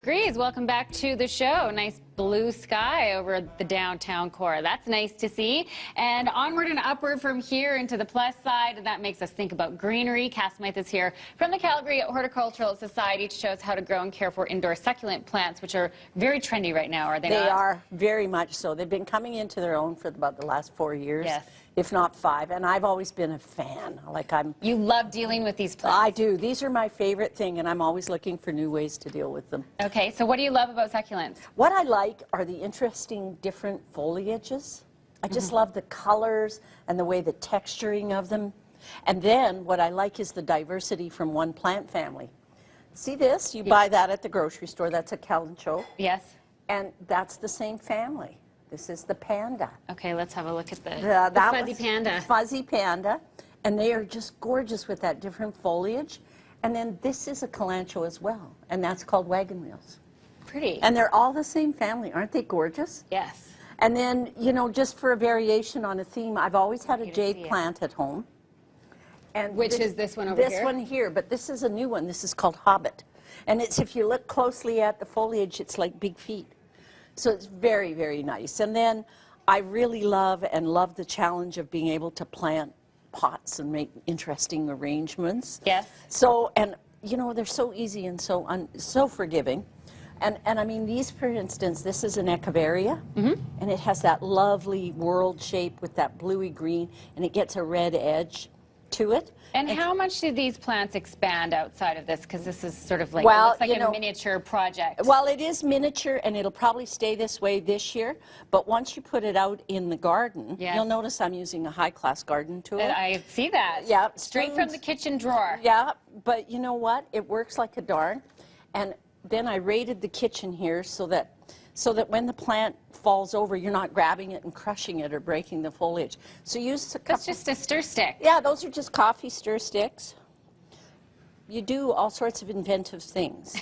Grease, welcome back to the show. Nice blue sky over the downtown core. That's nice to see. And onward and upward from here into the plus side, and that makes us think about greenery. Kath Smyth is here from the Calgary Horticultural Society to show us how to grow and care for indoor succulent plants, which are very trendy right now, are they not? They are, very much so. They've been coming into their own for about the last 4 years. Yes. If not 5, and I've always been a fan. You love dealing with these plants. I do. These are my favorite thing, and I'm always looking for new ways to deal with them. Okay, so what do you love about succulents? What I like are the interesting different foliages. I just love the colors and the way the texturing of them. And then what I like is the diversity from one plant family. See this? You buy that at the grocery store. That's a calancho. Yes. And that's the same family. This is the panda. Okay, let's have a look at the fuzzy panda. Fuzzy panda. And they are just gorgeous with that different foliage. And then this is a calancho as well. And that's called wagon wheels. Pretty. And they're all the same family. Aren't they gorgeous? Yes. And then, you know, just for a variation on a theme, I've always had a jade plant at home. And Which is this one over here? This one here, but this is a new one. This is called Hobbit. And it's, if you look closely at the foliage, it's like big feet. So it's very, very nice. And then I really love the challenge of being able to plant pots and make interesting arrangements. Yes. So, and you know, they're so easy and so forgiving. And I mean, these, for instance, this is an echeveria, and it has that lovely world shape with that bluey green, and it gets a red edge to it. And how much do these plants expand outside of this? Because this is sort of like, well, it looks like a miniature project. Well, it is miniature, and it'll probably stay this way this year. But once you put it out in the garden, you'll notice I'm using a high-class garden tool. I see that. Yeah. Straight from the kitchen drawer. Yeah, but you know what? It works like a darn. And then I raided the kitchen here so that when the plant falls over, you're not grabbing it and crushing it or breaking the foliage. So use a couple. That's just a stir stick. Yeah, those are just coffee stir sticks. You do all sorts of inventive things.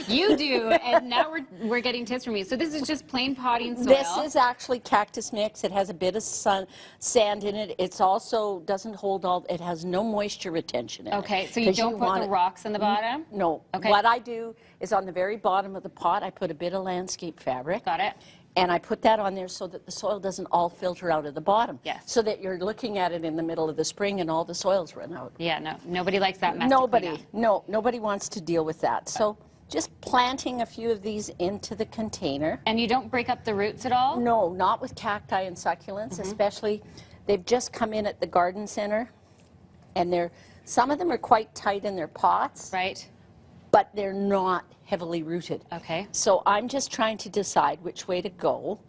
You do, and now we're getting tips from you. So this is just plain potting soil. This is actually cactus mix. It has a bit of sand in it. It's also doesn't hold all. It has no moisture retention in it. Okay, so you don't put the rocks in the bottom? No. Okay. What I do is on the very bottom of the pot, I put a bit of landscape fabric. Got it. And I put that on there so that the soil doesn't all filter out of the bottom. Yes. So that you're looking at it in the middle of the spring and all the soil's run out. Yeah, no, nobody likes that mess. Nobody wants to deal with that. So just planting a few of these into the container. And you don't break up the roots at all? No, not with cacti and succulents, especially. They've just come in at the garden center, and some of them are quite tight in their pots. Right. But they're not heavily rooted. Okay. So I'm just trying to decide which way to go.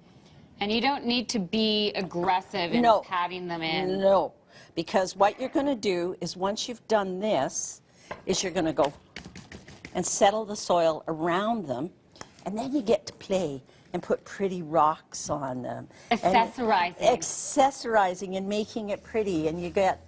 And you don't need to be aggressive in patting them in. No, because what you're going to do is once you've done this, is you're going to go and settle the soil around them, and then you get to play and put pretty rocks on them. Accessorizing. Accessorizing and making it pretty. And you get,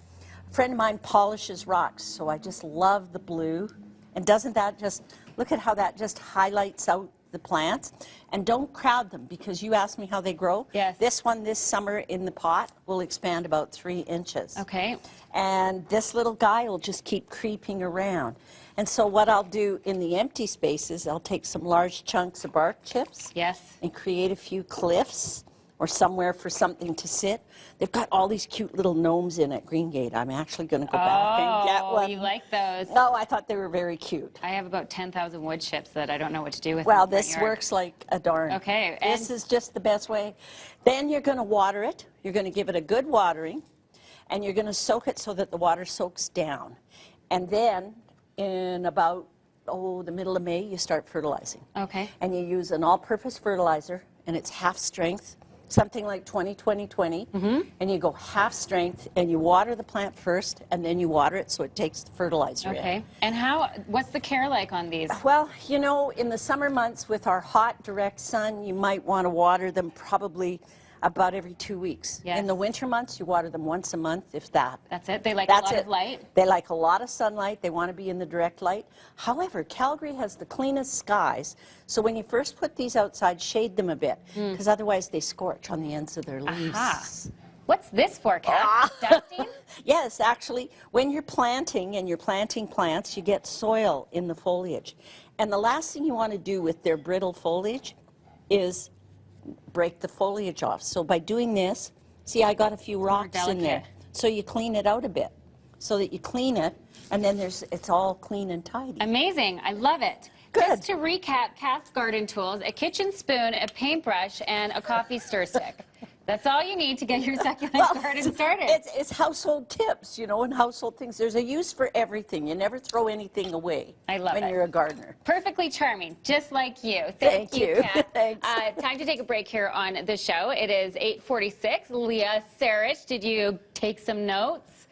a friend of mine polishes rocks, so I just love the blue. And doesn't that just, look at how that just highlights out the plants. And don't crowd them, because you asked me how they grow. Yes. This one this summer in the pot will expand about 3 inches. Okay. And this little guy will just keep creeping around. And so what I'll do in the empty spaces, I'll take some large chunks of bark chips. Yes. And create a few cliffs or somewhere for something to sit. They've got all these cute little gnomes in at Greengate. I'm actually going to go back and get one. Oh, you like those? No, I thought they were very cute. I have about 10,000 wood chips that I don't know what to do with. Well, this works like a darn. Okay. This is just the best way. Then you're going to water it. You're going to give it a good watering, and you're going to soak it so that the water soaks down. And then in about, the middle of May, you start fertilizing. Okay. And you use an all-purpose fertilizer, and it's half strength, something like 20-20-20, and you go half strength, and you water the plant first, and then you water it so it takes the fertilizer in. Okay. And what's the care like on these? Well, you know, in the summer months with our hot, direct sun, you might want to water them probably about every 2 weeks. Yes. In the winter months, you water them once a month, if that. That's it? They like a lot of light? They like a lot of sunlight. They want to be in the direct light. However, Calgary has the cleanest skies, so when you first put these outside, shade them a bit, because otherwise they scorch on the ends of their leaves. Aha. What's this for, Kath? Dusting? Yes, actually, when you're planting and you're planting plants, you get soil in the foliage. And the last thing you want to do with their brittle foliage is break the foliage off. So by doing this, see, I got a few rocks in there. delicate. So you clean it out a bit, so that you clean it, and then it's all clean and tidy. Amazing. I love it. Good. Just to recap, Kath's garden tools: a kitchen spoon, a paintbrush, and a coffee stir stick. That's all you need to get your succulent garden started. It's household tips, you know, and household things. There's a use for everything. You never throw anything away. I love when it. you're a gardener. Perfectly charming, just like you. Thank you. Kath. Thanks. Time to take a break here on the show. It is 8:46. Leah Sarich, did you take some notes?